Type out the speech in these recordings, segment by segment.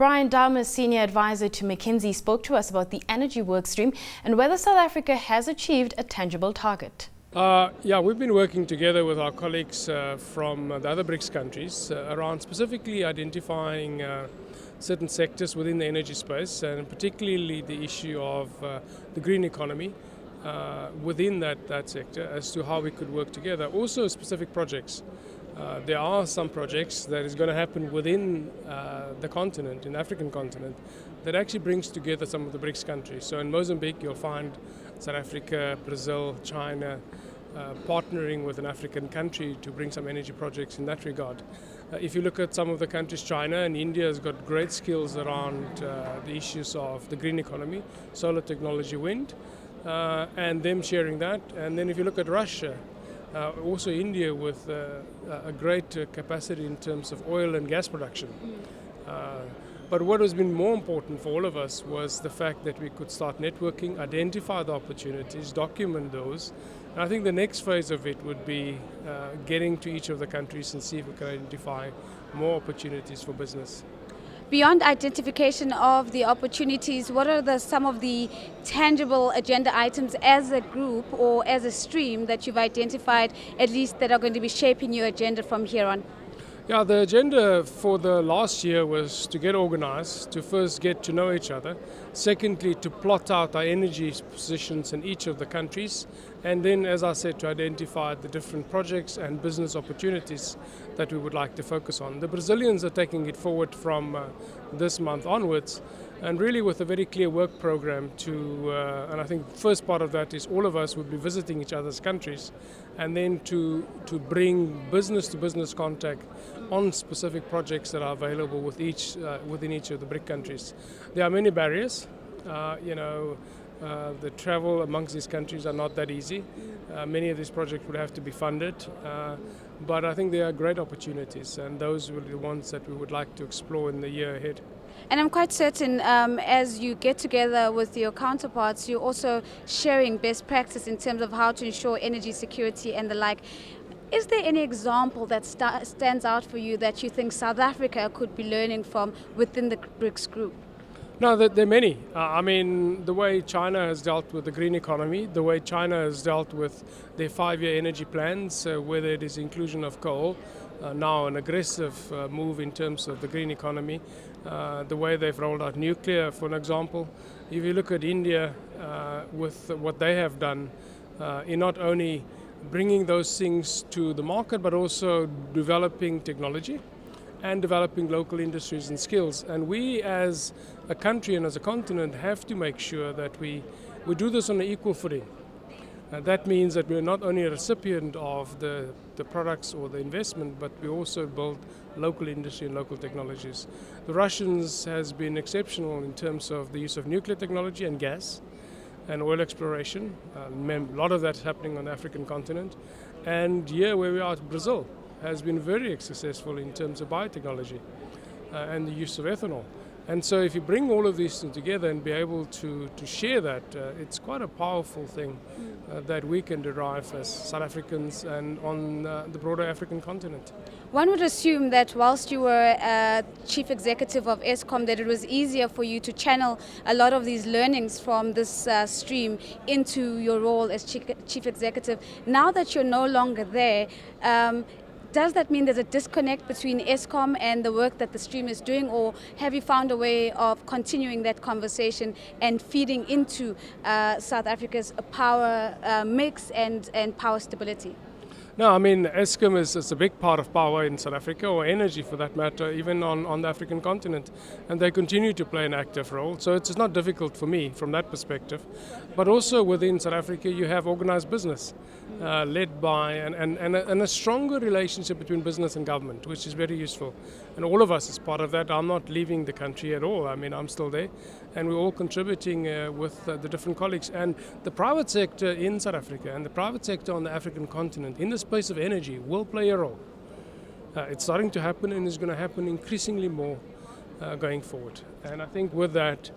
Brian Damas, Senior Advisor to McKinsey, spoke to us about the energy workstream and whether South Africa has achieved a tangible target. We've been working together with our colleagues from the other BRICS countries around specifically identifying certain sectors within the energy space, and particularly the issue of the green economy within that sector, as to how we could work together. Also specific projects. There are some projects that is going to happen within the continent, in the African continent, that actually brings together some of the BRICS countries. So in Mozambique, you'll find South Africa, Brazil, China partnering with an African country to bring some energy projects in that regard. If you look at some of the countries, China and India has got great skills around the issues of the green economy, solar technology, wind, and them sharing that. And then if you look at Russia, also India with a great capacity in terms of oil and gas production. But what has been more important for all of us was the fact that we could start networking, identify the opportunities, document those. And I think the next phase of it would be getting to each of the countries and see if we can identify more opportunities for business. Beyond identification of the opportunities, what are some of the tangible agenda items as a group or as a stream that you've identified, at least that are going to be shaping your agenda from here on? Yeah, the agenda for the last year was to get organized, to first get to know each other. Secondly, to plot out our energy positions in each of the countries. And then, as I said, to identify the different projects and business opportunities that we would like to focus on. The Brazilians are taking it forward from this month onwards, and really with a very clear work program and I think the first part of that is all of us will be visiting each other's countries, and then to bring business-to-business contact on specific projects that are available within each of the BRIC countries. There are many barriers. The travel amongst these countries are not that easy. Many of these projects would have to be funded, but I think there are great opportunities, and those will be the ones that we would like to explore in the year ahead. And I'm quite certain as you get together with your counterparts, you're also sharing best practice in terms of how to ensure energy security and the like. Is there any example that stands out for you that you think South Africa could be learning from within the BRICS group? No, there are many. The way China has dealt with the green economy, the way China has dealt with their 5-year energy plans, whether it is inclusion of coal, now an aggressive move in terms of the green economy, the way they've rolled out nuclear, for an example. If you look at India with what they have done in not only bringing those things to the market, but also developing technology and developing local industries and skills. And we as a country and as a continent have to make sure that we do this on an equal footing. That means that we're not only a recipient of the products or the investment, but we also build local industry and local technologies. The Russians has been exceptional in terms of the use of nuclear technology and gas and oil exploration. A lot of that's happening on the African continent. And here where we are, Brazil has been very successful in terms of biotechnology and the use of ethanol. And so if you bring all of these things together and be able to share that, it's quite a powerful thing that we can derive as South Africans and on the broader African continent. One would assume that whilst you were chief executive of Eskom, that it was easier for you to channel a lot of these learnings from this stream into your role as chief executive. Now that you're no longer there, does that mean there's a disconnect between Eskom and the work that the stream is doing, or have you found a way of continuing that conversation and feeding into South Africa's power mix and power stability? No, Eskom is a big part of power in South Africa, or energy for that matter, even on the African continent. And they continue to play an active role. So it's not difficult for me from that perspective. But also within South Africa, you have organized business led by and a stronger relationship between business and government, which is very useful. And all of us is part of that. I'm not leaving the country at all. I'm still there. And we're all contributing with the different colleagues. And the private sector in South Africa and the private sector on the African continent in the space of energy will play a role. It's starting to happen and is going to happen increasingly more going forward. And I think with that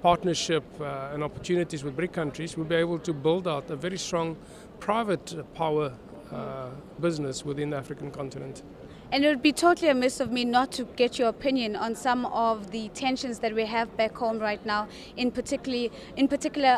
partnership and opportunities with BRIC countries, we'll be able to build out a very strong private power business within the African continent. And it would be totally amiss of me not to get your opinion on some of the tensions that we have back home right now, in particular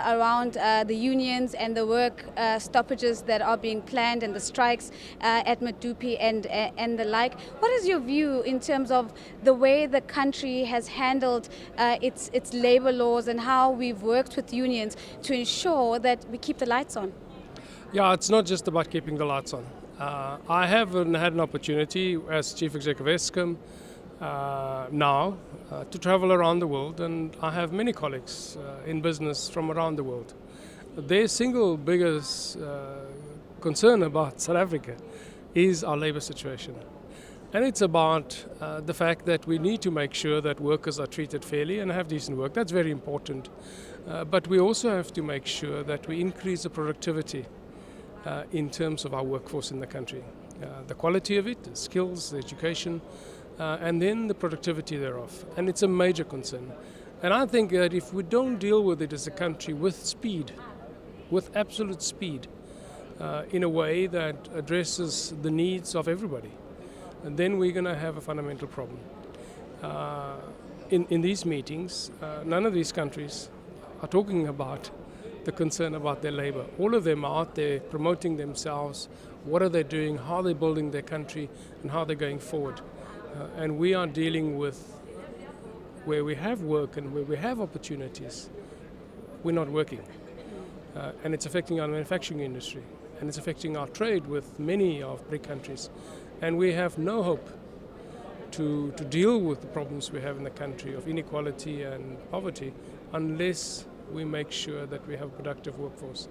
around the unions and the work stoppages that are being planned and the strikes at Medupi and the like. What is your view in terms of the way the country has handled its labor laws and how we've worked with unions to ensure that we keep the lights on? Yeah, it's not just about keeping the lights on. I haven't had an opportunity as Chief Executive of ESCOM now to travel around the world, and I have many colleagues in business from around the world. Their single biggest concern about South Africa is our labor situation. And it's about the fact that we need to make sure that workers are treated fairly and have decent work. That's very important. But we also have to make sure that we increase the productivity in terms of our workforce in the country. The quality of it, the skills, the education, and then the productivity thereof. And it's a major concern. And I think that if we don't deal with it as a country with speed, with absolute speed, in a way that addresses the needs of everybody, and then we're going to have a fundamental problem. In these meetings, none of these countries are talking about the concern about their labor. All of them are out there promoting themselves. What are they doing? How are they building their country? And how they're going forward? And we are dealing with where we have work and where we have opportunities, we're not working. And it's affecting our manufacturing industry. And it's affecting our trade with many of BRIC countries. And we have no hope to deal with the problems we have in the country of inequality and poverty unless we make sure that we have a productive workforce.